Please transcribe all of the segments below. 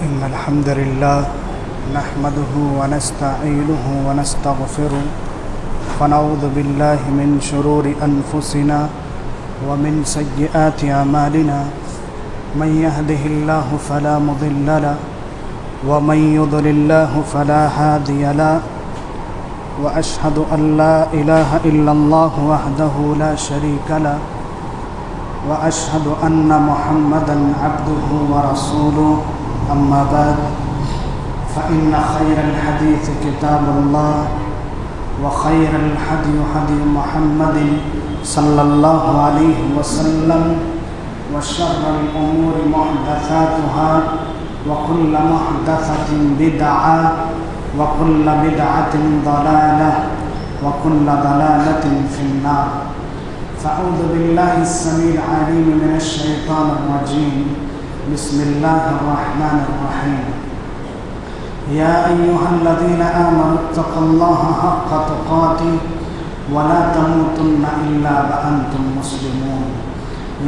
إن الحمد لله نحمده ونستعينه ونستغفره ونعوذ بالله من شرور أنفسنا ومن سيئات أعمالنا من يهده الله فلا مضل له ومن يضلل الله فلا هادي له وأشهد أن لا إله إلا الله وحده لا شريك له وأشهد أن محمدًا عبده ورسوله أما بعد فإن خير الحديث كتاب الله وخير الهدي هدي محمد صلى الله عليه وسلم وشر الأمور محدثاتها وكل محدثة بدعة وكل بدعة ضلالة وكل ضلالة في النار. فأعوذ بالله السميع العليم من الشيطان الرجيم. بسم الله الرحمن الرحيم. يا أيها الذين آمنوا اتقوا الله حق تقاته ولا تموتن إلا وأنتم مسلمون.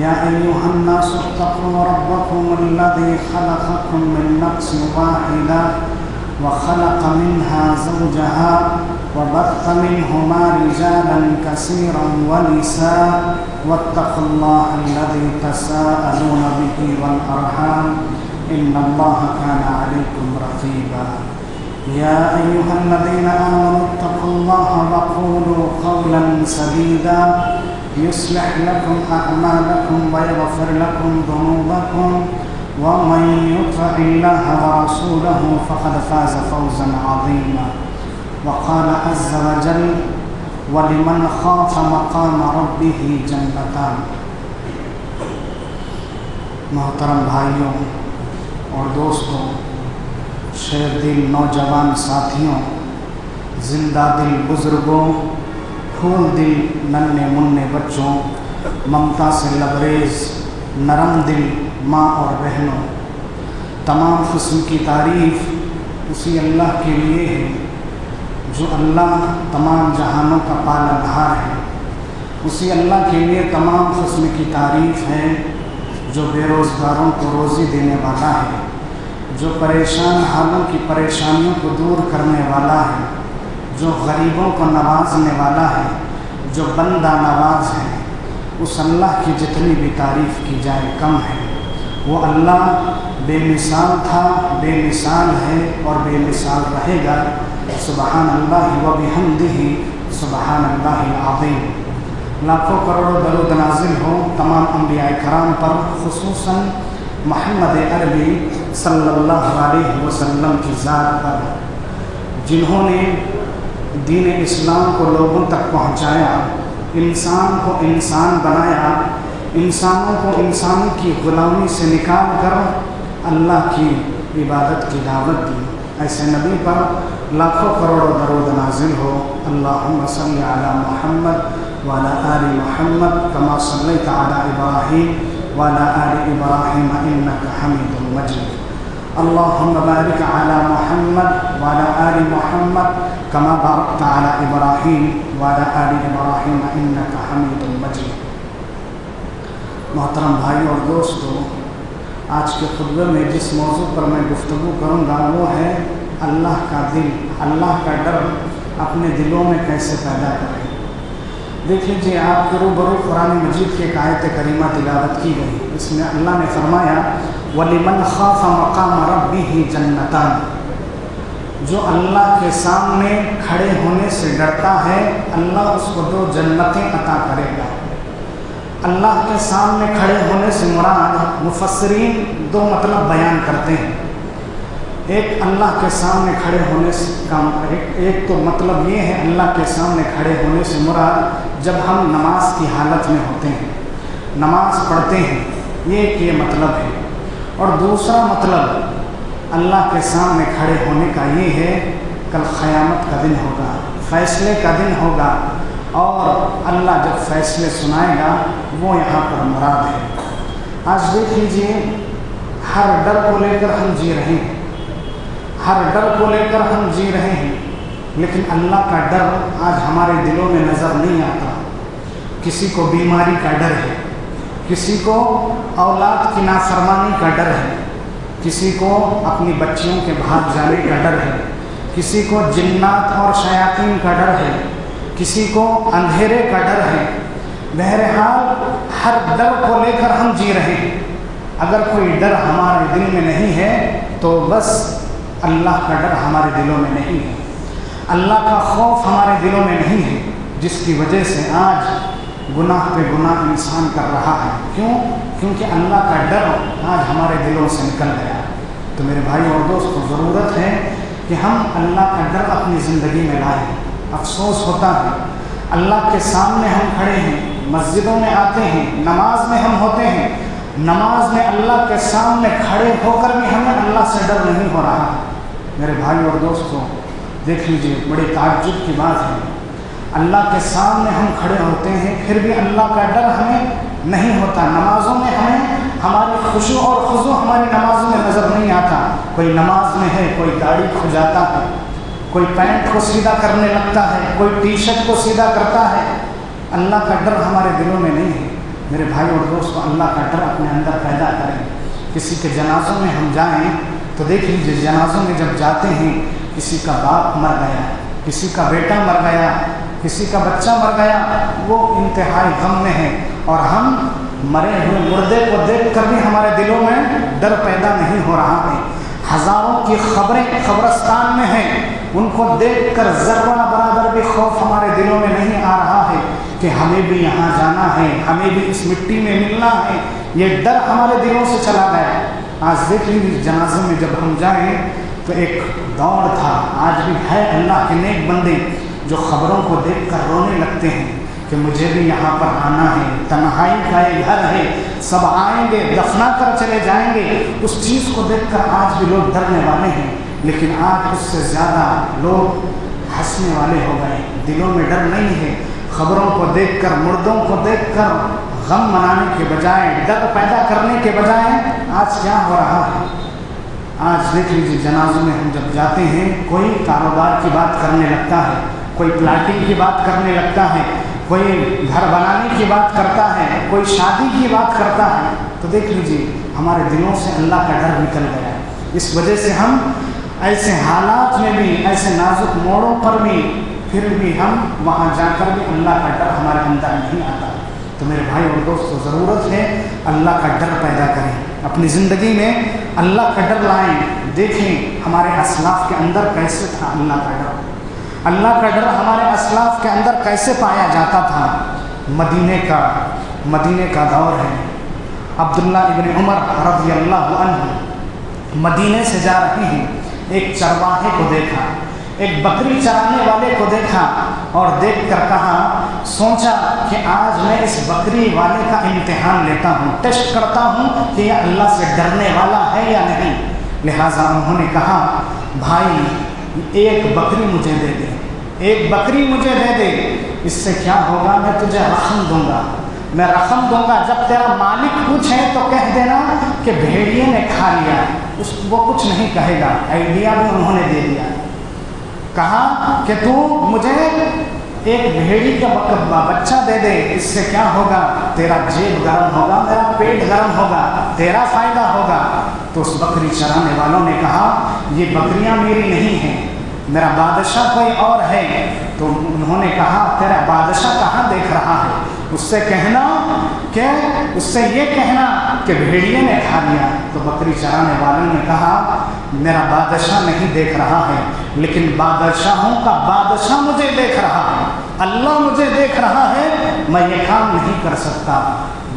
يا أيها الناس اتقوا ربكم الذي خلقكم من نفس واحدة وخلق منها زوجها وبث منهما رجالا كثيرا ونساء واتقوا الله الذي تساءلون به والأرحام إن الله كان عليكم رقيبا. يا أيها الذين آمنوا اتقوا الله وقولوا قولا سديدا يصلح لكم أعمالكم ويغفر لكم ذنوبكم ومن يطع الله ورسوله فقد فاز فوزا عظيما. وقال عز وجل وَلِمَنْ خَافَ مَقَامَ رَبِّهِ جَنَّتَانِ. محترم بھائیوں اور دوستوں، شیر دل نوجوان ساتھیوں، زندہ دل بزرگوں، پھول دل ننھے منھے بچوں، ممتا سے لبریز نرم دل ماں اور بہنوں، تمام قسم کی تعریف اسی اللہ کے لیے ہے جو اللہ تمام جہانوں کا پالنہار ہے. اسی اللہ کے لیے تمام قسم کی تعریف ہے جو بے روزگاروں کو روزی دینے والا ہے، جو پریشان حالوں کی پریشانیوں کو دور کرنے والا ہے، جو غریبوں کو نوازنے والا ہے، جو بندہ نواز ہے. اس اللہ کی جتنی بھی تعریف کی جائے کم ہے. وہ اللہ بے مثال تھا، بے مثال ہے اور بے مثال رہے گا. سبحان اللہ و بحمدہ سبحان اللہ العظیم. لاکھوں کروڑوں درود نازل ہو تمام انبیاء کرام پر، خصوصاً محمد عربی صلی اللہ علیہ وسلم کی ذات پر، جنہوں نے دین اسلام کو لوگوں تک پہنچایا، انسان کو انسان بنایا، انسانوں کو انسان کی غلامی سے نکال کر اللہ کی عبادت کی دعوت دی. ایسے نبی پر لاکھوں کروڑوں درود نازل ہو. اللہم صلی علی محمد وعلی آل محمد کما صلیت علی ابراہیم وعلی آل ابراہیم انک حمید مجید. اللہم بارک علی محمد وعلی آل محمد کما بارکت علی ابراہیم وعلی آل ابراہیم انک حمید مجید. محترم بھائیوں اور دوستوں، آج کے خطبے میں جس موضوع پر میں گفتگو کروں گا وہ ہے اللہ کا دل، اللہ کا ڈر اپنے دلوں میں کیسے پیدا کریں. دیکھ لیجیے، آپ کے روبرو قرآن مجید کی ایک آیت کریمہ تلاوت کی گئی. اس میں اللہ نے فرمایا وَلِمَنْ خَافَ مَقَامَ رَبِّهِ جَنَّتَانِ. جو اللہ کے سامنے کھڑے ہونے سے ڈرتا ہے، اللہ اس کو 2 جنتیں عطا کرے گا. اللہ کے سامنے کھڑے ہونے سے مراد مفسرین 2 مطلب بیان کرتے ہیں. ایک اللہ کے سامنے کھڑے ہونے سے ایک تو مطلب یہ ہے اللہ کے سامنے کھڑے ہونے سے مراد جب ہم نماز کی حالت میں ہوتے ہیں، نماز پڑھتے ہیں، یہ مطلب ہے. اور دوسرا مطلب اللہ کے سامنے کھڑے ہونے کا یہ ہے کل قیامت کا دن ہوگا، فیصلے کا دن ہوگا اور اللہ جب فیصلے سنائے گا وہ یہاں پر مراد ہے. آج دیکھ لیجیے، ہر ڈر کو لے کر ہم جی رہے ہیں، ہر ڈر کو لے کر ہم جی رہے ہیں، لیکن اللہ کا ڈر آج ہمارے دلوں میں نظر نہیں آتا. کسی کو بیماری کا ڈر ہے، کسی کو اولاد کی نافرمانی کا ڈر ہے، کسی کو اپنی بچیوں کے بھاگ جانے کا ڈر ہے، کسی کو جنات اور شیاطین کا ڈر ہے، کسی کو اندھیرے کا ڈر ہے۔ بہرحال ہر ڈر کو لے کر ہم جی رہے ہیں۔ اگر کوئی ڈر ہمارے دل میں نہیں ہے تو بس اللہ کا ڈر ہمارے دلوں میں نہیں ہے، اللہ کا خوف ہمارے دلوں میں نہیں ہے، جس کی وجہ سے آج گناہ پہ گناہ انسان کر رہا ہے۔ کیونکہ اللہ کا ڈر آج ہمارے دلوں سے نکل گیا۔ تو میرے بھائی اور دوستوں، ضرورت ہے کہ ہم اللہ کا ڈر اپنی زندگی میں لائیں۔ افسوس ہوتا ہے، اللہ کے سامنے ہم کھڑے ہیں، مسجدوں میں آتے ہیں، نماز میں ہم ہوتے ہیں، نماز میں اللہ کے سامنے کھڑے ہو کر بھی ہمیں اللہ سے ڈر نہیں ہو رہا۔ میرے بھائی اور دوستوں، دیکھ لیجئے، بڑی تعجب کی بات ہے، اللہ کے سامنے ہم کھڑے ہوتے ہیں پھر بھی اللہ کا ڈر ہمیں نہیں ہوتا۔ نمازوں میں ہمیں ہماری خشوع اور خضوع ہماری نمازوں میں نظر نہیں آتا۔ کوئی نماز میں ہے، کوئی داڑھی کھجاتا ہے، کوئی پینٹ کو سیدھا کرنے لگتا ہے، کوئی ٹی شرٹ کو سیدھا کرتا ہے۔ اللہ کا ڈر ہمارے دلوں میں نہیں ہے۔ میرے بھائی اور دوستوں، اللہ کا ڈر اپنے اندر پیدا کریں۔ کسی کے جنازوں میں ہم جائیں تو دیکھ لیجیے، جنازوں میں جب جاتے ہیں، کسی کا باپ مر گیا، کسی کا بیٹا مر گیا، کسی کا بچہ مر گیا، وہ انتہائی غم میں ہے، اور ہم مرے ہوئے مردے کو دیکھ کر بھی ہمارے دلوں میں ڈر پیدا نہیں ہو رہا ہے۔ ہزاروں کی خبریں قبرستان میں ہیں، ان کو دیکھ کر ذرہ برابر بھی خوف ہمارے دلوں میں نہیں آ رہا ہے کہ ہمیں بھی یہاں جانا ہے، ہمیں بھی اس مٹی میں ملنا ہے۔ یہ ڈر ہمارے دلوں سے چلا گیا۔ آج دیکھ لیجیے، جنازے میں جب ہم جائیں تو ایک دوڑ تھا، آج بھی ہے اللہ کے نیک بندے جو خبروں کو دیکھ کر رونے لگتے ہیں کہ مجھے بھی یہاں پر آنا ہے، تنہائی کا یہ گھر ہے، سب آئیں گے، دفنا کر چلے جائیں گے۔ اس چیز کو دیکھ کر آج بھی لوگ ڈرنے والے ہیں، لیکن آج اس سے زیادہ لوگ ہنسنے والے ہو گئے۔ دلوں میں ڈر نہیں ہے۔ خبروں کو دیکھ کر، مردوں کو دیکھ کر غم منانے کے بجائے، ڈر پیدا کرنے کے بجائے آج کیا ہو رہا ہے؟ آج دیکھ لیجیے، جنازوں میں ہم جب جاتے ہیں، کوئی کاروبار کی بات کرنے لگتا ہے، کوئی پلاٹنگ کی بات کرنے لگتا ہے، کوئی گھر بنانے کی بات کرتا ہے، کوئی شادی کی بات کرتا ہے۔ تو دیکھ لیجیے، ہمارے دلوں سے اللہ کا ڈر نکل گیا ہے۔ اس وجہ سے ہم ایسے حالات میں بھی، ایسے نازک موڑوں پر بھی، پھر بھی ہم وہاں جا کر بھی اللہ کا ڈر ہمارے اندر نہیں آتا۔ تو میرے بھائی اور دوستوں، ضرورت ہے اللہ کا ڈر پیدا کریں، اپنی زندگی میں اللہ کا ڈر لائیں۔ دیکھیں ہمارے اسلاف کے اندر کیسے تھا اللہ کا ڈر۔ اللہ کا ڈر ہمارے اسلاف کے اندر کیسے پایا جاتا تھا۔ مدینے کا دور ہے۔ عبداللہ ابن عمر رضی اللہ عنہ مدینے سے جا رہے ہیں، ایک چرواہے کو دیکھا، ایک بکری چرانے والے کو دیکھا، اور دیکھ کر کہا، سوچا کہ آج میں اس بکری والے کا امتحان لیتا ہوں، ٹیسٹ کرتا ہوں کہ یہ اللہ سے ڈرنے والا ہے یا نہیں۔ لہٰذا انہوں نے کہا، بھائی ایک بکری مجھے دے دے، ایک بکری مجھے دے دے، اس سے کیا ہوگا، میں تجھے رقم دوں گا، میں رقم دوں گا۔ جب تیرا مالک پوچھے تو کہہ دینا کہ بھیڑیے نے کھا لیا، وہ کچھ نہیں کہے گا۔ آئیڈیا بھی انہوں نے دے دیا، کہا کہ تو مجھے ایک بھیڑی کا بچہ دے دے، اس سے کیا ہوگا، تیرا جیب گرم ہوگا، میرا پیٹ گرم ہوگا، تیرا فائدہ ہوگا۔ تو اس بکری چرانے والوں نے کہا، یہ بکریاں میری نہیں ہیں، میرا بادشاہ کوئی اور ہے۔ تو انہوں نے کہا، تیرا بادشاہ کہاں دیکھ رہا ہے، اس سے کہنا کہ اس سے یہ کہنا کہ بھیڑیے نے کھا لیا۔ تو بکری چرانے والوں نے کہا، میرا بادشاہ نہیں دیکھ رہا ہے، لیکن بادشاہوں کا بادشاہ مجھے دیکھ رہا ہے، اللہ مجھے دیکھ رہا ہے، میں یہ کام نہیں کر سکتا۔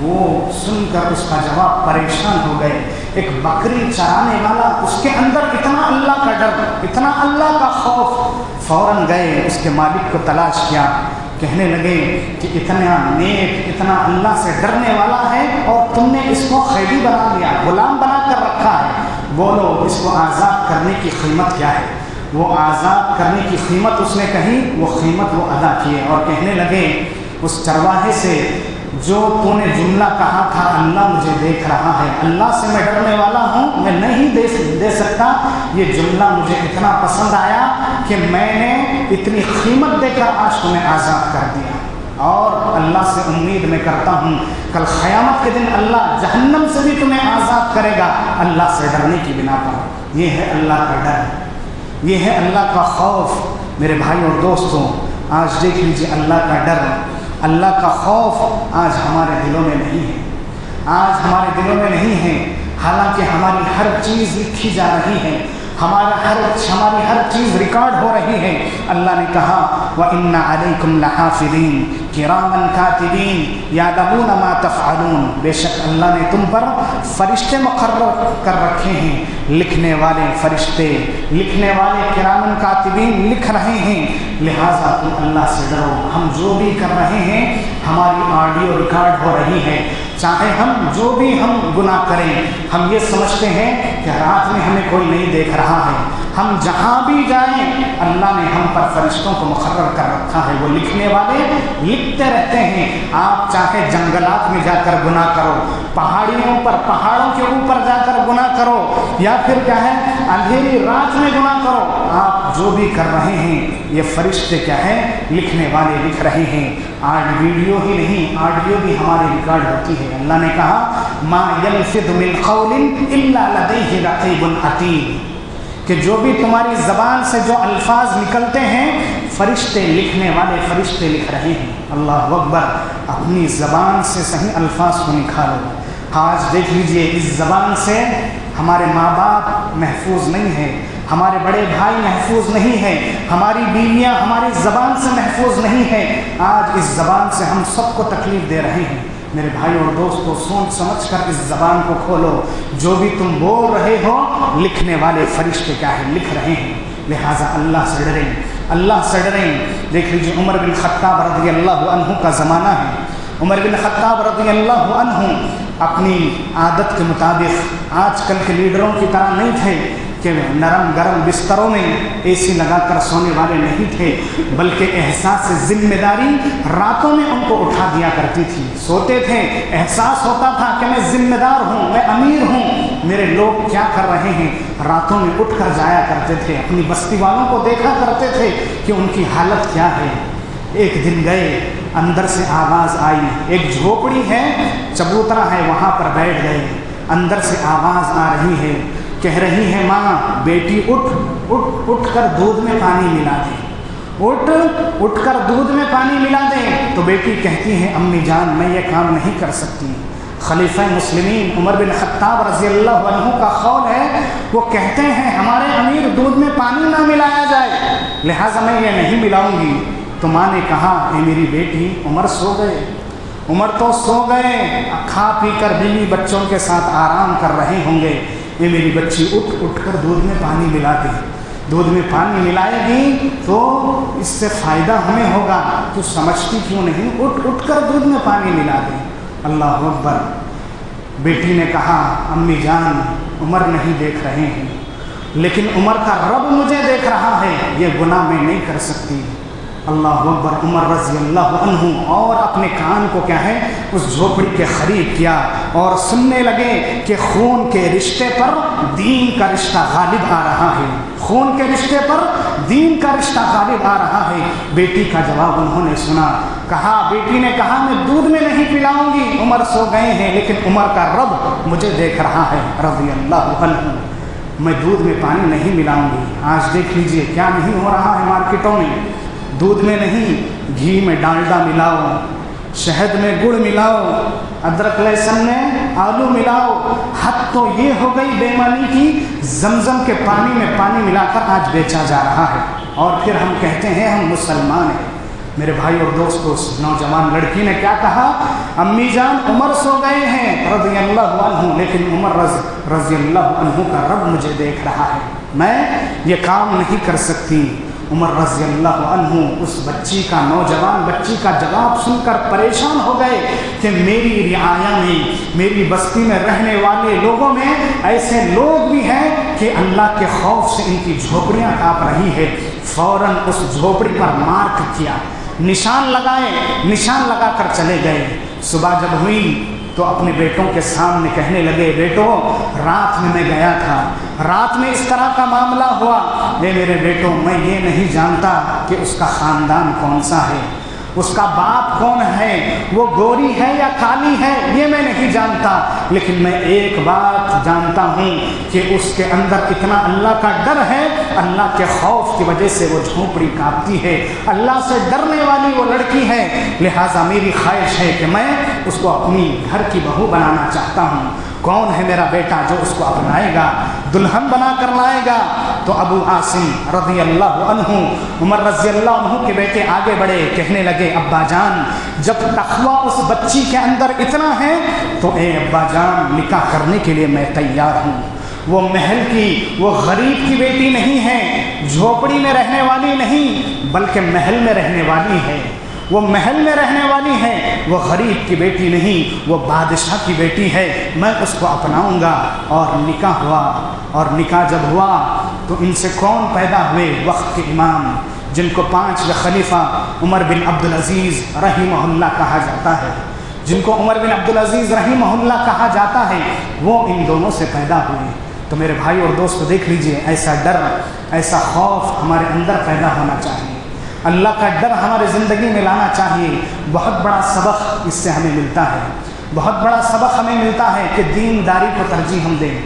وہ سن کر اس کا جواب پریشان ہو گئے۔ ایک بکری چرانے والا، اس کے اندر اتنا اللہ کا ڈر، اتنا اللہ کا خوف، فوراً گئے اس کے مالک کو تلاش کیا، کہنے لگے کہ اتنا نیک، اتنا اللہ سے ڈرنے والا ہے، اور تم نے اس کو قیدی بنا لیا، غلام بنا کر رکھا ہے، بولو اس کو آزاد کرنے کی قیمت کیا ہے۔ وہ آزاد کرنے کی قیمت اس نے کہی، وہ قیمت وہ ادا کیے، اور کہنے لگے اس چرواہے سے، جو تو نے جملہ کہا تھا، اللہ مجھے دیکھ رہا ہے، اللہ سے میں ڈرنے والا ہوں، میں نہیں دے سکتا، یہ جملہ مجھے اتنا پسند آیا کہ میں نے اتنی قیمت دے کر آج تمہیں آزاد کر دیا۔ اور اللہ سے امید میں کرتا ہوں کل قیامت کے دن اللہ جہنم سے بھی تمہیں آزاد کرے گا اللہ سے ڈرنے کی بنا پر۔ یہ ہے اللہ کا ڈر، یہ ہے اللہ کا خوف۔ میرے بھائی اور دوستوں، آج دیکھ لیجیے اللہ کا ڈر، اللہ کا خوف آج ہمارے دلوں میں نہیں ہے، آج ہمارے دلوں میں نہیں ہے، حالانکہ ہماری ہر چیز لکھی جا رہی ہے، ہماری ہر چیز ریکارڈ ہو رہی ہے۔ اللہ نے کہا وَإِنَّ عَلَيْكُمْ لَحَافِظِينَ كِرَامًا كَاتِبِينَ يَعْلَمُونَ مَا تَفْعَلُونَ، بے شک اللہ نے تم پر فرشتے مقرر کر رکھے ہیں، لکھنے والے فرشتے، لکھنے والے کرامن کاتبین لکھ رہے ہیں، لہٰذا تم اللہ سے ڈرو۔ ہم جو بھی کر رہے ہیں ہماری آڈیو ریکارڈ ہو رہی ہے، چاہے ہم جو بھی ہم گناہ کریں، ہم یہ سمجھتے ہیں کہ رات میں ہمیں کوئی نہیں دیکھ رہا ہے، ہم جہاں بھی جائیں اللہ نے ہم پر فرشتوں کو مقرر کر رکھا ہے، وہ لکھنے والے لکھتے رہتے ہیں۔ آپ چاہے جنگلات میں جا کر گناہ کرو، پہاڑیوں پر، پہاڑوں کے اوپر جا کر گناہ کرو، یا پھر کیا ہے اندھیری رات میں گناہ کرو، آپ جو بھی کر رہے ہیں یہ فرشتے کیا ہے لکھنے والے لکھ رہے ہیں۔ آج ویڈیو ہی نہیں آڈیو بھی ہماری ریکارڈ ہوتی ہے۔ اللہ نے کہا ما یلفظ من قول الا لدیہ رقیب عتید، کہ جو بھی تمہاری زبان سے جو الفاظ نکلتے ہیں فرشتے، لکھنے والے فرشتے لکھ رہے ہیں۔ اللہ اکبر، اپنی زبان سے صحیح الفاظ کو نکالو۔ آج دیکھ لیجئے اس زبان سے ہمارے ماں باپ محفوظ نہیں ہیں، ہمارے بڑے بھائی محفوظ نہیں ہیں، ہماری بیویاں ہماری زبان سے محفوظ نہیں ہیں۔ آج اس زبان سے ہم سب کو تکلیف دے رہے ہیں۔ میرے بھائی اور دوستو، سوچ سمجھ کر اس زبان کو کھولو، جو بھی تم بول رہے ہو لکھنے والے فرشتے کیا ہے لکھ رہے ہیں، لہٰذا اللہ سے ڈریں، اللہ سے ڈریں۔ دیکھ لیجیے عمر بن خطاب رضی اللہ عنہ کا زمانہ ہے۔ عمر بن خطاب رضی اللہ عنہ اپنی عادت کے مطابق آج کل کے لیڈروں کی طرح نہیں تھے کہ نرم گرم بستروں میں اے سی لگا کر سونے والے نہیں تھے، بلکہ احساس ذمہ داری راتوں میں ان کو اٹھا دیا کرتی تھی۔ سوتے تھے، احساس ہوتا تھا کہ میں ذمہ دار ہوں، میں امیر ہوں، میرے لوگ کیا کر رہے ہیں، راتوں میں اٹھ کر جایا کرتے تھے، اپنی بستی والوں کو دیکھا کرتے تھے کہ ان کی حالت کیا ہے۔ ایک دن گئے، اندر سے آواز آئی، ایک جھوپڑی ہے، چبوترا ہے، وہاں پر بیٹھ گئے، اندر سے آواز آ رہی ہے، کہہ رہی ہے ماں بیٹی اٹھ کر دودھ میں پانی ملا دے، اٹھ کر دودھ میں پانی ملا دے۔ تو بیٹی کہتی ہے امی جان میں یہ کام نہیں کر سکتی۔ خلیفہ مسلمین عمر بن خطاب رضی اللہ عنہ کا قول ہے، وہ کہتے ہیں ہمارے امیر دودھ میں پانی نہ ملایا جائے، لہٰذا میں یہ نہیں ملاؤں گی۔ تو ماں نے کہا اے میری بیٹی عمر سو گئے، عمر تو سو گئے، کھا پی کر بیوی بچوں کے ساتھ آرام کر رہے ہوں گے، یہ میری بچی اٹھ کر دودھ میں پانی ملا دے، دودھ میں پانی ملائے گی تو اس سے فائدہ ہمیں ہوگا، تو سمجھتی کیوں نہیں، اٹھ کر دودھ میں پانی ملا دے۔ اللہ اکبر۔ بیٹی نے کہا امی جان عمر نہیں دیکھ رہے ہیں، لیکن عمر کا رب مجھے دیکھ رہا ہے، یہ گناہ میں نہیں کر سکتی۔ اللہ اکبر۔ عمر رضی اللہ عنہ اور اپنے کان کو کیا ہے اس جھوپڑی کے قریب کیا اور سننے لگے کہ خون کے رشتے پر دین کا رشتہ غالب آ رہا ہے، خون کے رشتے پر دین کا رشتہ غالب آ رہا ہے۔ بیٹی کا جواب انہوں نے سنا، بیٹی نے کہا میں دودھ میں نہیں پلاؤں گی، عمر سو گئے ہیں، لیکن عمر کا رب مجھے دیکھ رہا ہے رضی اللہ عنہ، میں دودھ میں پانی نہیں ملاؤں گی۔ آج دیکھ لیجئے کیا نہیں ہو رہا ہے مارکیٹوں میں، دودھ میں نہیں، گھی میں ڈالڈا ملاؤ، شہد میں گڑ ملاؤ، ادرک لہسن میں آلو ملاؤ، حد تو یہ ہو گئی بے ایمانی کی، زمزم کے پانی میں پانی ملا کر آج بیچا جا رہا ہے، اور پھر ہم کہتے ہیں ہم مسلمان ہیں۔ میرے بھائی اور دوستو، اس نوجوان لڑکی نے کیا کہا، امی جان عمر سو گئے ہیں رضی اللہ عنہ، لیکن عمر رضی اللہ عنہ کا رب مجھے دیکھ رہا ہے، میں یہ کام نہیں کر سکتی۔ عمر رضی اللہ عنہ اس بچی کا، نوجوان بچی کا جواب سن کر پریشان ہو گئے کہ میری رعایا میں، میری بستی میں رہنے والے لوگوں میں ایسے لوگ بھی ہیں کہ اللہ کے خوف سے ان کی جھوپڑیاں کانپ رہی ہے۔ فوراً اس جھوپڑی پر مارک کیا، نشان لگا کر چلے گئے۔ صبح جب ہوئی تو اپنے بیٹوں کے سامنے کہنے لگے، بیٹو رات میں گیا تھا، رات میں اس طرح کا معاملہ ہوا، میرے بیٹوں میں یہ نہیں جانتا کہ اس کا خاندان کون سا ہے، اس کا باپ کون ہے، وہ گوری ہے یا کالی ہے، یہ میں نہیں جانتا، لیکن میں ایک بات جانتا ہوں کہ اس کے اندر اتنا اللہ کا ڈر ہے، اللہ کے خوف کی وجہ سے وہ جھونپڑی کانپتی ہے، اللہ سے ڈرنے والی وہ لڑکی ہے، لہٰذا میری خواہش ہے کہ میں اس کو اپنی گھر کی بہو بنانا چاہتا ہوں۔ کون ہے میرا بیٹا جو اس کو اپنائے گا، دلہن بنا کر لائے گا؟ تو ابو عاصم رضی اللہ عنہ، عمر رضی اللہ عنہ کے بیٹے آگے بڑھے، کہنے لگے ابا جان جب تقویٰ اس بچی کے اندر اتنا ہے تو اے ابا جان نکاح کرنے کے لیے میں تیار ہوں۔ وہ محل کی، وہ غریب کی بیٹی نہیں ہے، جھوپڑی میں رہنے والی نہیں بلکہ محل میں رہنے والی ہے، وہ محل میں رہنے والی ہے، وہ غریب کی بیٹی نہیں، وہ بادشاہ کی بیٹی ہے، میں اس کو اپناؤں گا۔ اور نکاح ہوا، اور نکاح جب ہوا تو ان سے کون پیدا ہوئے؟ وقت کے امام، جن کو 5ویں خلیفہ عمر بن عبدالعزیز رحمہ اللہ کہا جاتا ہے، جن کو عمر بن عبدالعزیز رحمہ اللہ کہا جاتا ہے، وہ ان دونوں سے پیدا ہوئے۔ تو میرے بھائی اور دوست دیکھ لیجئے، ایسا ڈر، ایسا خوف ہمارے اندر پیدا ہونا چاہیے، اللہ کا ڈر ہمارے زندگی میں لانا چاہیے۔ بہت بڑا سبق اس سے ہمیں ملتا ہے، بہت بڑا سبق ہمیں ملتا ہے کہ دینداری کو ترجیح ہم دیں،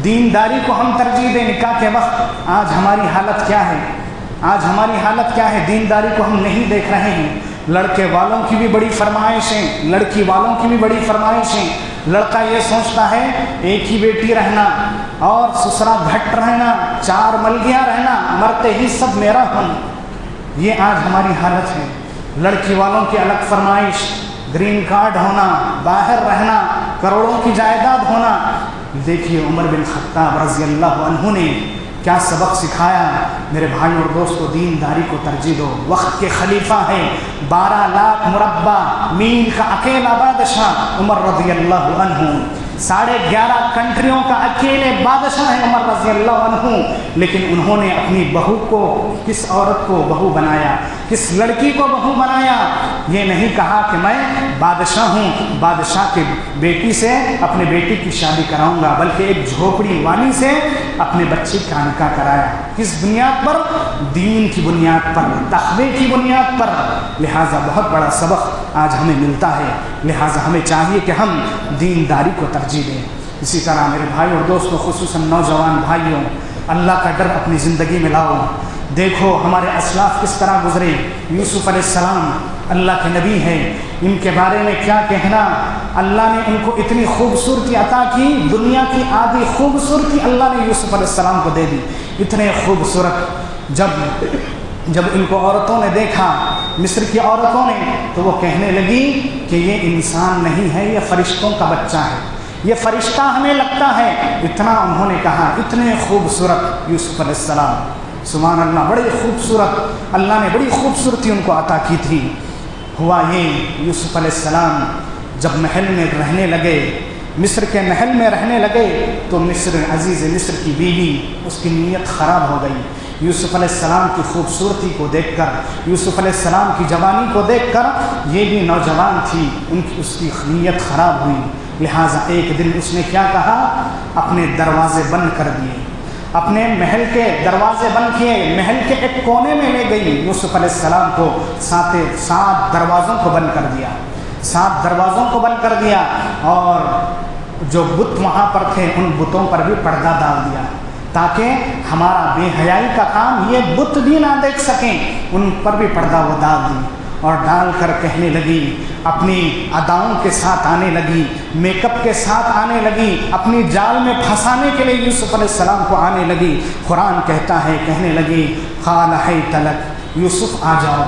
دینداری کو ہم ترجیح دیں نکاح کے وقت۔ آج ہماری حالت کیا ہے؟ آج ہماری حالت کیا ہے؟ دینداری کو ہم نہیں دیکھ رہے ہیں۔ لڑکے والوں کی بھی بڑی فرمائشیں، لڑکی والوں کی بھی بڑی فرمائشیں۔ لڑکا یہ سوچتا ہے ایک ہی بیٹی رہنا اور سسرا گھٹ رہنا، 4 ملگیاں رہنا، مرتے ہی سب میرا ہوں۔ یہ آج ہماری حالت ہے۔ لڑکی والوں کی الگ فرمائش، گرین کارڈ ہونا، باہر رہنا، کروڑوں کی جائیداد ہونا۔ دیکھیے عمر بن خطاب رضی اللہ عنہ نے کیا سبق سکھایا۔ میرے بھائی اور دوستو، دینداری کو ترجیح دو۔ وقت کے خلیفہ ہیں، 12 لاکھ مربع میل کا اکیلا بادشاہ عمر رضی اللہ عنہ، 11.5 کنٹریوں کا اکیلے بادشاہ ہیں عمر رضی اللہ عنہ، لیکن انہوں نے اپنی بہو کو، کس عورت کو بہو بنایا، کس لڑکی کو بہو بنایا؟ یہ نہیں کہا کہ میں بادشاہ ہوں، بادشاہ کی بیٹی سے اپنے بیٹی کی شادی کراؤں گا، بلکہ ایک جھوپڑی والی سے اپنے بچے کا نکاح کرایا۔ کس بنیاد پر؟ دین کی بنیاد پر، تقوی کی بنیاد پر۔ لہٰذا بہت بڑا سبق آج ہمیں ملتا ہے، لہٰذا ہمیں چاہیے کہ ہم دینداری کو ترجیح دیں۔ اسی طرح میرے بھائی اور دوستوں، خصوصاً نوجوان بھائیوں، اللہ کا ڈر اپنی زندگی میں لاؤ۔ دیکھو ہمارے اسلاف کس طرح گزرے۔ یوسف علیہ السلام اللہ کے نبی ہیں، ان کے بارے میں کیا کہنا۔ اللہ نے ان کو اتنی خوبصورتی عطا کی، دنیا کی آدھی خوبصورتی اللہ نے یوسف علیہ السلام کو دے دی، اتنے خوبصورت۔ جب ان کو عورتوں نے دیکھا، مصر کی عورتوں نے، تو وہ کہنے لگی کہ یہ انسان نہیں ہے، یہ فرشتوں کا بچہ ہے، یہ فرشتہ ہمیں لگتا ہے۔ اتنا انہوں نے کہا، اتنے خوبصورت یوسف علیہ السلام، سبحان اللہ، بڑی خوبصورت، اللہ نے بڑی خوبصورتی ان کو عطا کی تھی۔ ہوا یہ، یوسف علیہ السلام جب محل میں رہنے لگے، مصر کے محل میں رہنے لگے، تو عزیز مصر کی بیوی، اس کی نیت خراب ہو گئی۔ یوسف علیہ السلام کی خوبصورتی کو دیکھ کر، یوسف علیہ السلام کی جوانی کو دیکھ کر، یہ بھی نوجوان تھی، اس کی نیت خراب ہوئی۔ لہٰذا ایک دن اس نے کیا کہا، اپنے دروازے بند کر دیے، اپنے محل کے دروازے بند کیے، محل کے ایک کونے میں لے گئی یوسف علیہ السلام کو، 7 دروازوں کو بند کر دیا، 7 دروازوں کو بند کر دیا، اور جو بت وہاں پر تھے ان بتوں پر بھی پردہ ڈال دیا، تاکہ ہمارا بے حیائی کا کام یہ بت بھی نہ دیکھ سکیں، ان پر بھی پردہ وہ ڈال دی، اور ڈال کر کہنے لگی، اپنی اداؤں کے ساتھ آنے لگی، میک اپ کے ساتھ آنے لگی، اپنی جال میں پھنسانے کے لیے یوسف علیہ السلام کو آنے لگی۔ قرآن کہتا ہے، کہنے لگی، قال حیت لک، یوسف آ جاؤ،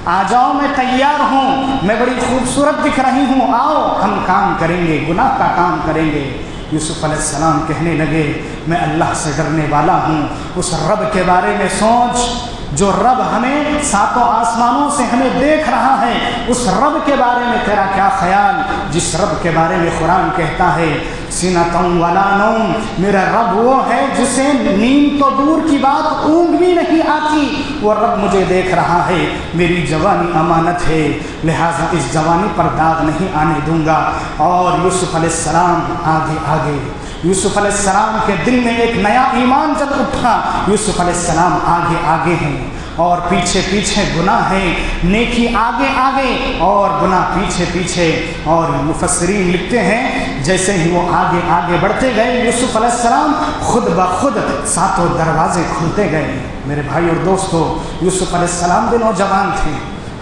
آ جاؤ، میں تیار ہوں، میں بڑی خوبصورت دکھ رہی ہوں، آؤ ہم کام کریں گے، گناہ کا کام کریں گے۔ یوسف علیہ السلام کہنے لگے، میں اللہ سے ڈرنے والا ہوں، اس رب کے بارے میں سوچ جو رب ہمیں 7 آسمانوں سے ہمیں دیکھ رہا ہے، اس رب کے بارے میں تیرا کیا خیال، جس رب کے بارے میں قرآن کہتا ہے، سِنَةٌ وَلَا نَوْمٌ، میرا رب وہ ہے جسے نیند تو دور کی بات اونگ بھی نہیں آتی، وہ رب مجھے دیکھ رہا ہے، میری جوانی امانت ہے، لہٰذا اس جوانی پر داغ نہیں آنے دوں گا۔ اور یوسف علیہ السلام آگے، یوسف علیہ السلام کے دل میں ایک نیا ایمان جب اٹھا، یوسف علیہ السلام آگے ہیں، اور پیچھے پیچھے گناہ ہے، نیکی آگے آگے اور گناہ پیچھے پیچھے۔ اور مفسرین لکھتے ہیں جیسے ہی وہ آگے آگے بڑھتے گئے یوسف علیہ السلام خود بخود ساتوں دروازے کھلتے گئے۔ میرے بھائی اور دوستو، یوسف علیہ السلام بھی نوجوان تھے،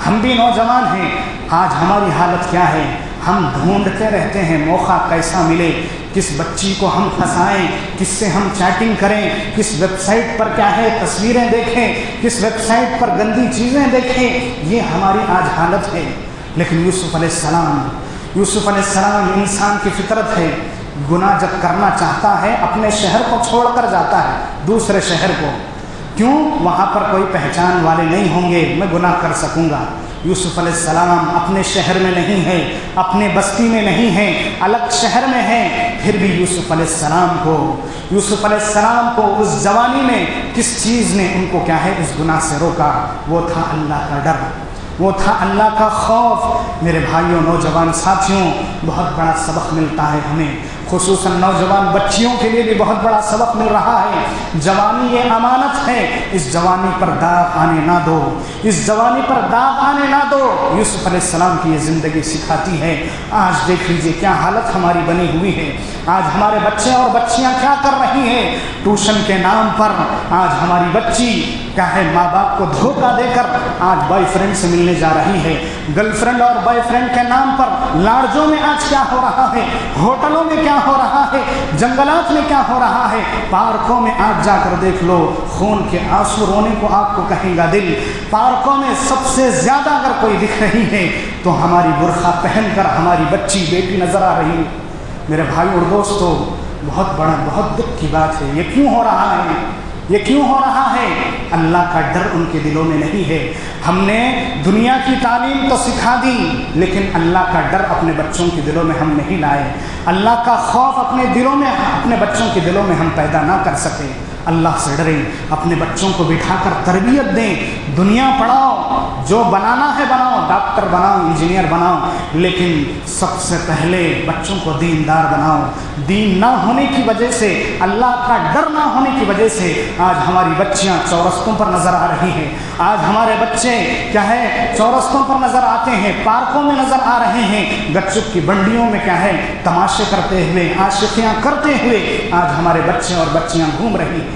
ہم بھی نوجوان ہیں۔ آج ہماری حالت کیا ہے؟ ہم ڈھونڈتے رہتے ہیں موقع کیسا ملے، کس بچی کو ہم پھنسائیں، کس سے ہم چیٹنگ کریں، کس ویب سائٹ پر کیا ہے تصویریں دیکھیں، کس ویب سائٹ پر گندی چیزیں دیکھیں۔ یہ ہماری آج حالت ہے۔ لیکن یوسف علیہ السلام انسان کی فطرت ہے، گناہ جب کرنا چاہتا ہے اپنے شہر کو چھوڑ کر جاتا ہے دوسرے شہر کو۔ کیوں؟ وہاں پر کوئی پہچان والے نہیں ہوں گے، میں گناہ کر سکوں گا۔ یوسف علیہ السلام اپنے شہر میں نہیں ہے، اپنے بستی میں نہیں ہے، الگ شہر میں ہے۔ پھر بھی یوسف علیہ السلام کو اس جوانی میں کس چیز نے ان کو کیا ہے اس گناہ سے روکا؟ وہ تھا اللہ کا ڈر، وہ تھا اللہ کا خوف۔ میرے بھائیوں، نوجوان ساتھیوں، بہت بڑا سبق ملتا ہے ہمیں، خصوصاً نوجوان بچیوں کے لیے بھی بہت بڑا سبق مل رہا ہے۔ جوانی یہ امانت ہے، اس جوانی پر داغ آنے نہ دو، اس جوانی پر داغ آنے نہ دو۔ یوسف علیہ السلام کی یہ زندگی سکھاتی ہے۔ آج دیکھ لیجئے کیا حالت ہماری بنی ہوئی ہے، آج ہمارے بچے اور بچیاں کیا کر رہی ہیں۔ ٹیوشن کے نام پر آج ہماری بچی کیا ہے ماں باپ کو دھوکہ دے کر آج بوائے فرینڈ سے ملنے جا رہی ہے۔ گرل فرینڈ اور بوائے فرینڈ کے نام پر لاڑجوں میں آج کیا ہو رہا ہے، ہوٹلوں میں کیا ہو رہا ہے، جنگلات میں کیا ہو رہا ہے، پارکوں میں آج جا کر دیکھ لو، خون کے آنسو رونے کو آپ کو کہیں گا دل۔ پارکوں میں سب سے زیادہ اگر کوئی دکھ رہی ہے تو ہماری برقع پہن کر ہماری بچی بیٹی نظر آ رہی ہے۔ میرے بھائی اور دوستو، بہت دکھ کی بات ہے۔ یہ کیوں ہو رہا ہے؟ یہ کیوں ہو رہا ہے؟ اللہ کا ڈر ان کے دلوں میں نہیں ہے۔ ہم نے دنیا کی تعلیم تو سکھا دی، لیکن اللہ کا ڈر اپنے بچوں کے دلوں میں ہم نہیں لائے۔ اللہ کا خوف اپنے بچوں کے دلوں میں ہم پیدا نہ کر سکے۔ اللہ سے ڈریں، اپنے بچوں کو بٹھا کر تربیت دیں، دنیا پڑھاؤ، جو بنانا ہے بناؤ، ڈاکٹر بناؤ، انجینئر بناؤ، لیکن سب سے پہلے بچوں کو دیندار بناؤ۔ دین نہ ہونے کی وجہ سے، اللہ کا ڈر نہ ہونے کی وجہ سے آج ہماری بچیاں چورستوں پر نظر آ رہی ہیں، آج ہمارے بچے کیا ہے چورستوں پر نظر آتے ہیں، پارکوں میں نظر آ رہے ہیں، گپچپ کی بنڈیوں میں کیا ہے تماشے کرتے ہوئے، عاشقیاں کرتے ہوئے آج ہمارے بچے اور بچیاں گھوم رہی ہیں۔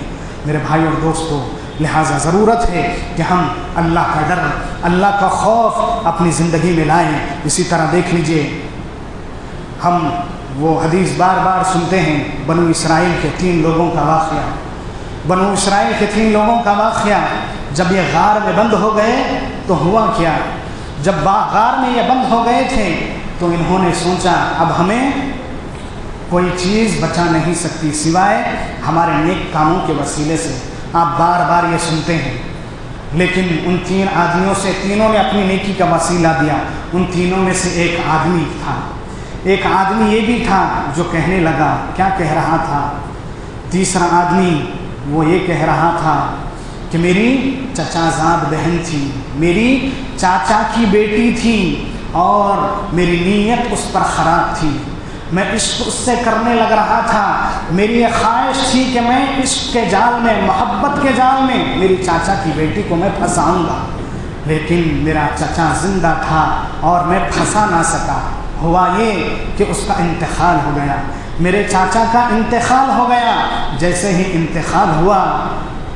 میرے بھائی اور دوستو، لہٰذا ضرورت ہے کہ ہم اللہ کا ڈر، اللہ کا خوف اپنی زندگی میں لائیں۔ اسی طرح دیکھ لیجئے، ہم وہ حدیث بار بار سنتے ہیں، بنو اسرائیل کے 3 لوگوں کا واقعہ۔ جب یہ غار میں بند ہو گئے تو ہوا کیا؟ جب غار میں یہ بند ہو گئے تھے تو انہوں نے سوچا اب ہمیں کوئی چیز بچا نہیں سکتی سوائے ہمارے نیک کاموں کے وسیلے سے۔ آپ بار بار یہ سنتے ہیں، لیکن ان 3 آدمیوں سے تینوں نے اپنی نیکی کا وسیلہ دیا۔ ان تینوں میں سے ایک آدمی یہ بھی تھا جو کہنے لگا، کیا کہہ رہا تھا؟ تیسرا آدمی وہ یہ کہہ رہا تھا کہ میری چچا زاد بہن تھی، میری چاچا کی بیٹی تھی اور میری نیت اس پر خراب تھی، میں عشق اس سے کرنے لگ رہا تھا، میری یہ خواہش تھی کہ میں عشق کے جال میں، محبت کے جال میں میری چاچا کی بیٹی کو میں پھنساؤں گا، لیکن میرا چچا زندہ تھا اور میں پھنسا نہ سکا۔ ہوا یہ کہ اس کا انتقال ہو گیا، میرے چاچا کا انتقال ہو گیا۔ جیسے ہی انتقال ہوا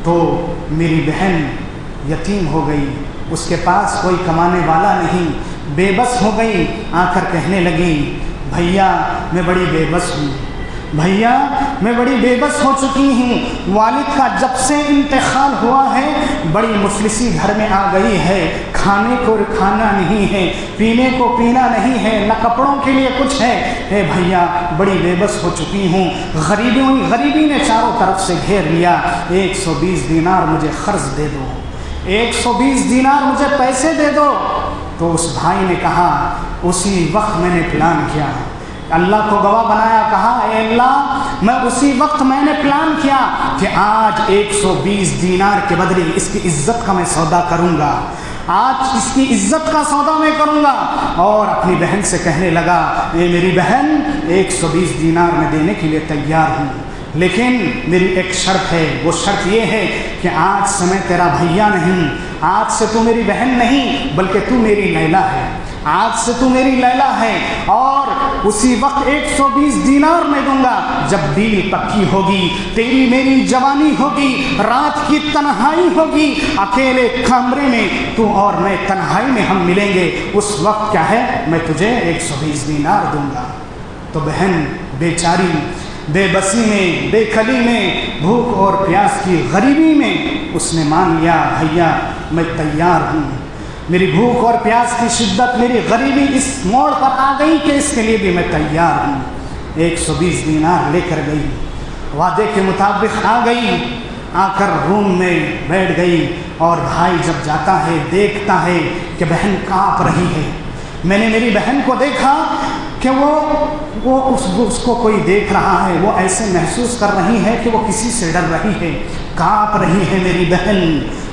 تو میری بہن یتیم ہو گئی، اس کے پاس کوئی کمانے والا نہیں، بے بس ہو گئی۔ آ کر کہنے لگی، بھیا میں بڑی بے بس ہوں، بھیا میں بڑی بے بس ہو چکی ہوں، والد کا جب سے انتقال ہوا ہے بڑی مفلسی گھر میں آ گئی ہے، کھانے کو کھانا نہیں ہے، پینے کو پینا نہیں ہے، نہ کپڑوں کے لیے کچھ ہے، اے بھیا بڑی بے بس ہو چکی ہوں، غریبی نے چاروں طرف سے گھیر لیا، 120 دینار مجھے قرض دے دو، 120 دینار مجھے پیسے دے دو۔ تو اس بھائی نے کہا، اسی وقت میں نے پلان کیا، اللہ کو گواہ بنایا، کہا اے اللہ میں اسی وقت میں نے پلان کیا کہ آج 120 دینار کے بدلے اس کی عزت کا میں سودا کروں گا، آج اس کی عزت کا سودا میں کروں گا۔ اور اپنی بہن سے کہنے لگا، اے میری بہن 120 دینار میں دینے کے لیے تیار ہوں، لیکن میری ایک شرط ہے، وہ شرط یہ ہے کہ آج سے میں تیرا بھیا نہیں، آج سے تو میری بہن نہیں بلکہ تو میری لیلا ہے، آج سے تو میری لیلا ہے، اور اسی وقت 120 دینار میں دوں گا جب ڈیل پکی ہوگی، تیری میری جوانی ہوگی، رات کی تنہائی ہوگی، اکیلے کمرے میں تو اور میں تنہائی میں ہم ملیں گے، اس وقت کیا ہے میں تجھے 120 دینار دوں گا۔ تو بہن بیچاری بے بسی میں، بے کلی میں، بھوک اور پیاس کی غریبی میں اس نے مان لیا بھیا میں تیار ہوں، میری بھوک اور پیاس کی شدت، میری غریبی اس موڑ پر آ گئی کہ اس کے لیے بھی میں تیار ہوں۔ 120 دینار لے کر گئی، وعدے کے مطابق آ گئی، آ کر روم میں بیٹھ گئی، اور بھائی جب جاتا ہے دیکھتا ہے کہ بہن کانپ رہی ہے۔ میں نے میری بہن کو دیکھا کہ وہ اس کو کوئی دیکھ رہا ہے، وہ ایسے محسوس کر رہی ہے کہ وہ کسی سے ڈر رہی ہے، کانپ رہی ہے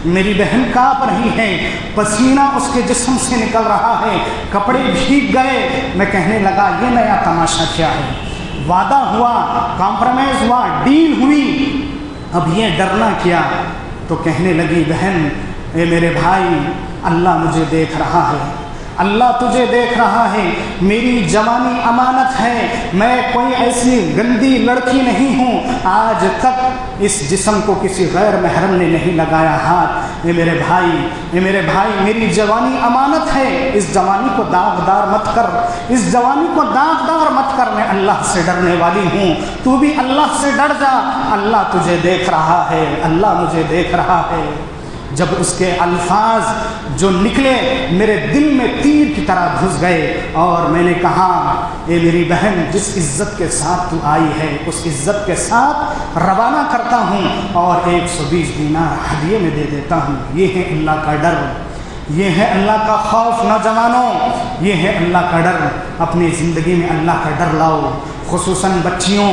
میری بہن کانپ رہی ہے، پسینہ اس کے جسم سے نکل رہا ہے، کپڑے بھیگ گئے۔ میں کہنے لگا یہ نیا تماشا کیا ہے؟ وعدہ ہوا، کمپرومائز ہوا، ڈیل ہوئی، اب یہ ڈرنا کیا؟ تو کہنے لگی بہن اے میرے بھائی اللہ مجھے دیکھ رہا ہے، اللہ تجھے دیکھ رہا ہے، میری جوانی امانت ہے، میں کوئی ایسی گندی لڑکی نہیں ہوں، آج تک اس جسم کو کسی غیر محرم نے نہیں لگایا ہاتھ۔ اے میرے بھائی میری جوانی امانت ہے، اس جوانی کو داغدار مت کر، اس جوانی کو داغدار مت کر، میں اللہ سے ڈرنے والی ہوں، تو بھی اللہ سے ڈر جا، اللہ تجھے دیکھ رہا ہے، اللہ مجھے دیکھ رہا ہے۔ جب اس کے الفاظ جو نکلے میرے دل میں تیر کی طرح گھس گئے، اور میں نے کہا اے میری بہن جس عزت کے ساتھ تو آئی ہے اس عزت کے ساتھ روانہ کرتا ہوں اور 120 دینار ہدیے میں دے دیتا ہوں۔ یہ ہے اللہ کا ڈر، یہ ہے اللہ کا خوف۔ نوجوانوں یہ ہے اللہ کا ڈر، اپنی زندگی میں اللہ کا ڈر لاؤ، خصوصاً بچیوں،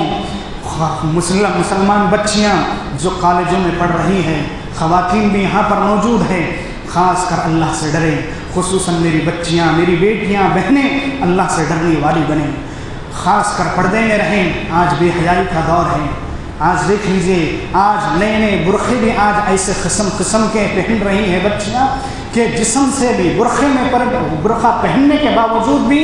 مسلمان بچیاں جو کالجوں میں پڑھ رہی ہیں، خواتین بھی یہاں پر موجود ہیں، خاص کر اللہ سے ڈریں، خصوصاً میری بچیاں، میری بیٹیاں، بہنیں اللہ سے ڈرنے والی بنیں، خاص کر پردے میں رہیں۔ آج بے حیائی کا دور ہے، آج دیکھ لیجئے آج نئے برقعے بھی آج ایسے قسم کے پہن رہی ہیں بچیاں کہ جسم سے بھی برقعہ پہننے کے باوجود بھی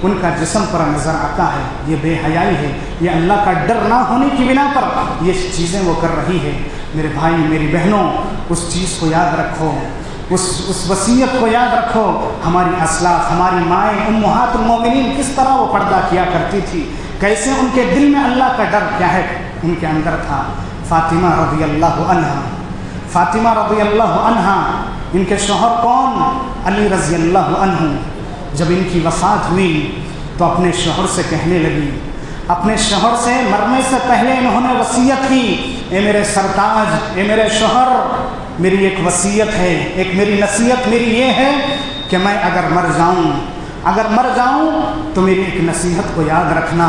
ان کا جسم پر نظر آتا ہے۔ یہ بے حیائی ہے، یہ اللہ کا ڈر نہ ہونے کی بنا پر یہ چیزیں وہ کر رہی ہے۔ میرے بھائی میری بہنوں اس چیز کو یاد رکھو، اس وصیت کو یاد رکھو۔ ہماری اسلاف، ہماری مائیں امہات المومنین کس طرح وہ پردہ کیا کرتی تھی، کیسے ان کے دل میں اللہ کا ڈر کیا ہے ان کے اندر تھا۔ فاطمہ رضی اللہ عنہ، ان کے شوہر کون؟ علی رضی اللہ عنہ۔ جب ان کی وفات ہوئی تو اپنے شوہر سے کہنے لگی، اپنے شوہر سے مرنے سے پہلے انہوں نے وصیت کی، اے میرے سرتاج، اے میرے شوہر، میری ایک وصیت ہے، ایک میری نصیحت میری یہ ہے کہ میں اگر مر جاؤں تو میری ایک نصیحت کو یاد رکھنا،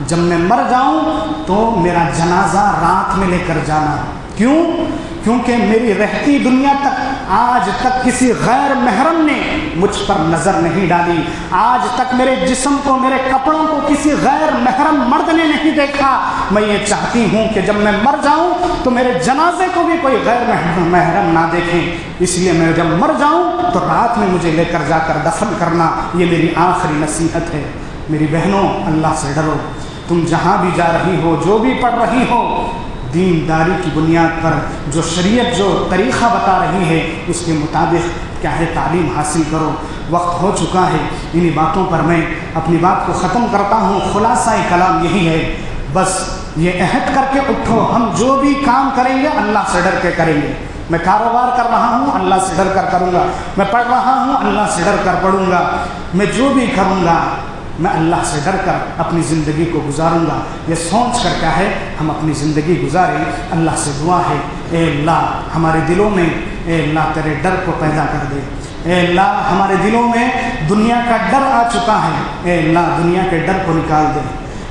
جب میں مر جاؤں تو میرا جنازہ رات میں لے کر جانا۔ کیوں؟ کیونکہ میری رہتی دنیا تک آج تک کسی غیر محرم نے مجھ پر نظر نہیں ڈالی، آج تک میرے جسم کو، میرے کپڑوں کو کسی غیر محرم مرد نے نہیں دیکھا۔ میں یہ چاہتی ہوں کہ جب میں مر جاؤں تو میرے جنازے کو بھی کوئی غیر محرم نہ دیکھیں، اس لیے میں جب مر جاؤں تو رات میں مجھے لے کر جا کر دفن کرنا، یہ میری آخری نصیحت ہے۔ میری بہنوں اللہ سے ڈرو، تم جہاں بھی جا رہی ہو، جو بھی پڑھ رہی ہو، دینداری کی بنیاد پر جو شریعت جو طریقہ بتا رہی ہے اس کے مطابق کیا ہے تعلیم حاصل کرو۔ وقت ہو چکا ہے، انہی باتوں پر میں اپنی بات کو ختم کرتا ہوں۔ خلاصہ کلام یہی ہے، بس یہ عہد کر کے اٹھو، ہم جو بھی کام کریں گے اللہ سے ڈر کے کریں گے۔ میں کاروبار کر رہا ہوں اللہ سے ڈر کر کروں گا، میں پڑھ رہا ہوں اللہ سے ڈر کر پڑھوں گا، میں جو بھی کروں گا میں اللہ سے ڈر کر اپنی زندگی کو گزاروں گا۔ یہ سوچ کر کیا ہے ہم اپنی زندگی گزاریں۔ اللہ سے دعا ہے اے اللہ ہمارے دلوں میں اے اللہ تیرے ڈر کو پیدا کر دے۔ اے اللہ ہمارے دلوں میں دنیا کا ڈر آ چکا ہے، اے اللہ دنیا کے ڈر کو نکال دے۔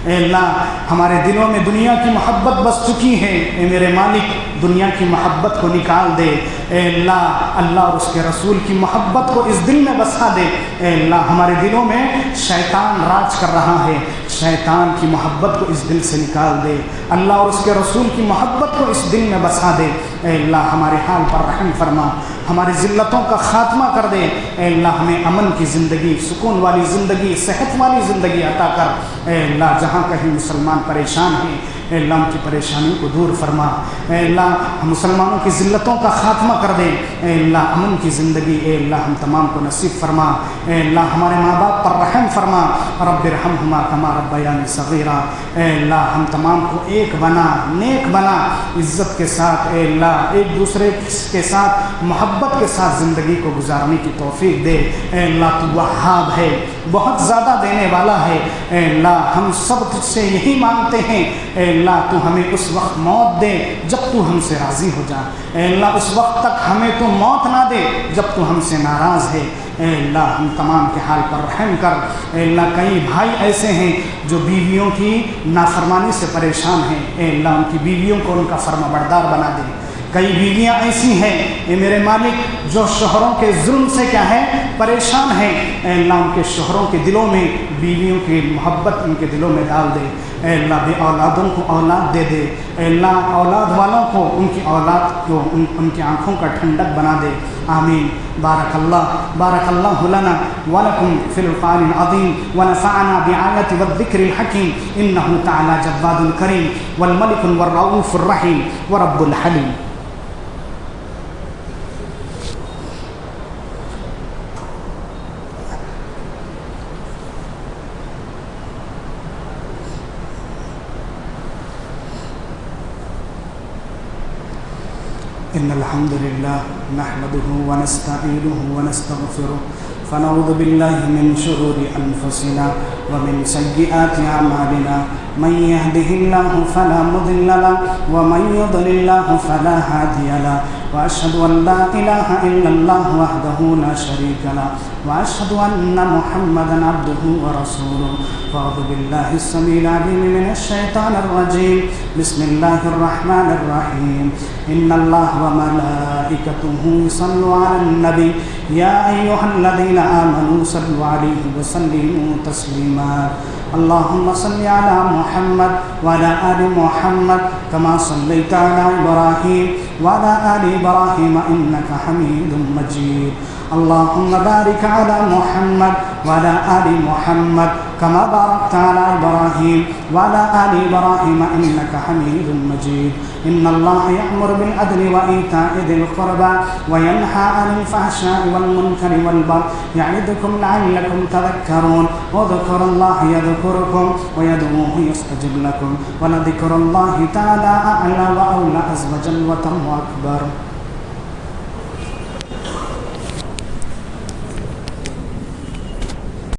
اے اللہ ہمارے دلوں میں دنیا کی محبت بس چکی ہے، اے میرے مالک دنیا کی محبت کو نکال دے اے اللہ، اللہ اور اس کے رسول کی محبت کو اس دل میں بسا دے اے اللہ۔ ہمارے دلوں میں شیطان راج کر رہا ہے، شیطان کی محبت کو اس دل سے نکال دے، اللہ اور اس کے رسول کی محبت کو اس دل میں بسا دے اے اللہ۔ ہمارے حال پر رحم فرما، ہماری ذلتوں کا خاتمہ کر دے اے اللہ۔ ہمیں امن کی زندگی، سکون والی زندگی، صحت والی زندگی عطا کر اے اللہ۔ جہاں کہیں مسلمان پریشان ہیں اے اللہ، ان کی پریشانیوں کو دور فرما اے اللہ۔ ہم مسلمانوں کی ذلتوں کا خاتمہ کر دے اے اللہ۔ امن کی زندگی اے اللہ ہم تمام کو نصیب فرما اے اللہ۔ ہمارے ماں باپ پر رحم فرما، رب ارحمہما کما ربیانی صغیرا اے اللہ۔ ہم تمام کو ایک بنا، نیک بنا، عزت کے ساتھ اے اللہ، ایک دوسرے کے ساتھ محبت کے ساتھ زندگی کو گزارنے کی توفیق دے اے اللہ۔ تو وہاب ہے، بہت زیادہ دینے والا ہے اے اللہ۔ ہم سب تجھ سے یہی مانگتے ہیں اے اللہ، تو ہمیں اس وقت موت دے جب تو ہم سے راضی ہو جا اے اللہ۔ اس وقت تک ہمیں تو موت نہ دے جب تو ہم سے ناراض ہے اے اللہ۔ ہم تمام کے حال پر رحم کر اے اللہ۔ کئی بھائی ایسے ہیں جو بیویوں کی نافرمانی سے پریشان ہیں اے اللہ، ان کی بیویوں کو ان کا فرما بردار بنا دے۔ کئی بیویاں ایسی ہیں اے میرے مالک جو شوہروں کے ظلم سے کیا ہے پریشان ہیں اے اللہ۔ ان کے شوہروں کے دلوں میں بیویوں کی محبت ان کے دلوں میں ڈال دے اے اللہ۔ بے اولادوں کو اولاد دے دے اے اللہ۔ اولاد والوں کو ان کی اولاد کو ان کی آنکھوں کا ٹھنڈک بنا دے آمین۔ بارک اللہ لنا ولکم فی القرآن العظیم ونفعنا بآیات والذکر الحکیم انہ تعالی جواد کریم والملک والرؤوف الرحیم ورب الحلیم۔ إن الحمد لله نحمده ونستعينه ونستغفره فنعوذ بالله من شرور أنفسنا ومن سيئات أعمالنا من يهده الله فلا مضل له ومن يضلل الله فلا هادي له وأشهد أن لا إله إلا الله وحده لا شريك له وأشهد أن محمدا عبده ورسوله فأعوذ بالله السميع العليم من الشيطان الرجيم بسم الله الرحمن الرحيم إن الله وملائكته يصلون على النبي يا أيها الذين آمنوا صلوا عليه وسلموا تسليما اللهم صل على محمد وعلى آل محمد كما صليت على إبراهيم وعلى آل إبراهيم إنك حميد مجيد اللهم بارك على محمد وعلى آل محمد كما باركت على إبراهيم وعلى آل إبراهيم إنك حميد مجيد إن الله يأمر بالعدل وإيتاء ذي القربى وينهى عن الفحشاء والمنكر والبغي يعظكم لعلكم تذكرون واذكروا الله يذكركم ويدعوه يستجب لكم ولذكر الله تعالى أعلى وأولى عز وجل وأكبر